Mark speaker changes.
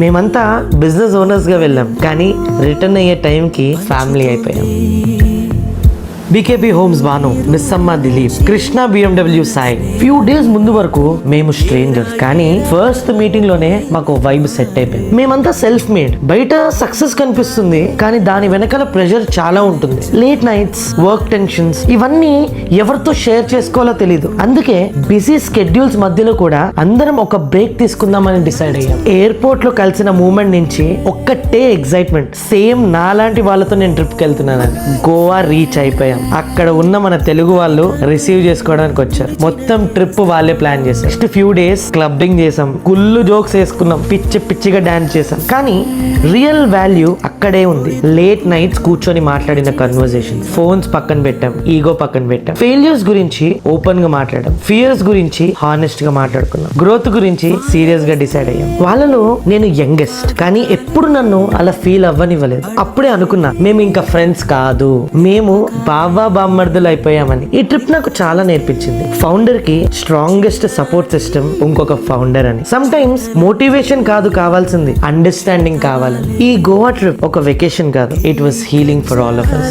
Speaker 1: మేమంతా business owners గా వెళ్ళాం, కానీ రిటర్న్ అయ్యే టైంకి ఫ్యామిలీ అయిపోయాం. BKP homes Bhanu, Missamma Dilip, Krishna BMW Sai. Few days ముందు వరకు మేము స్ట్రేంజర్స్, కానీ ఫస్ట్ మీటింగ్ లోనే మాకు వైబ్ సెట్ అయిపోయింది. మేమంతా సెల్ఫ్ మేడ్. బయట సక్సెస్ కనిపిస్తుంది, కానీ దాని వెనకాల ప్రెషర్ చాలా ఉంటుంది. లేట్ నైట్స్, వర్క్ టెన్షన్స్, ఇవన్నీ ఎవరితో షేర్ చేసుకోవాలో తెలియదు. అందుకే బిజీ స్కెడ్యూల్స్ మధ్యలో కూడా అందరం ఒక బ్రేక్ తీసుకుందామని డిసైడ్ అయ్యాం. ఎయిర్పోర్ట్ లో కలిసిన మూమెంట్ నుంచి ఒక్కటే ఎక్సైట్మెంట్, సేమ్ నాలాంటి వాళ్ళతో నేను ట్రిప్కి వెళ్తున్నానని. గోవా రీచ్ అయిపోయాం. అక్కడ ఉన్న మన తెలుగు వాళ్ళు రిసీవ్ చేసుకోవడానికి వచ్చారు. మొత్తం ట్రిప్ వాళ్ళే ప్లాన్ చేశారు. నెక్స్ట్ ఫ్యూ డేస్ క్లబ్బింగ్ చేసాం, కుళ్ళు జోక్స్ వేసుకున్నాం, పిచ్చిగా డాన్స్ చేసాం. కానీ రియల్ వాల్యూ అక్కడే ఉంది. లేట్ నైట్స్ కూర్చొని మాట్లాడిన కన్వర్సేషన్, ఫోన్స్ పక్కన పెట్టాం, ఈగో పక్కన పెట్టాం, ఫెయిల్యూర్స్ గురించి ఓపెన్ గా మాట్లాడాం, ఫియర్స్ గురించి హానెస్ట్ గా మాట్లాడుకున్నాం, గ్రోత్ గురించి సీరియస్ గా డిసైడ్ అయ్యాం. వాళ్ళలో నేను యంగెస్ట్, కానీ ఎప్పుడు నన్ను అలా ఫీల్ అవ్వనివ్వలేదు. అప్పుడే అనుకున్నా, మేము ఇంకా ఫ్రెండ్స్ కాదు, మేము బామ్మర్దులు అయిపోయామని. ఈ ట్రిప్ నాకు చాలా నేర్పించింది. ఫౌండర్ కి స్ట్రాంగెస్ట్ సపోర్ట్ సిస్టమ్ ఇంకొక ఫౌండర్ అని. సమ్ టైమ్స్ మోటివేషన్ కాదు కావాల్సింది, అండర్స్టాండింగ్ కావాలని. ఈ గోవా ట్రిప్ ఒక వెకేషన్ కాదు, it was healing for all of us.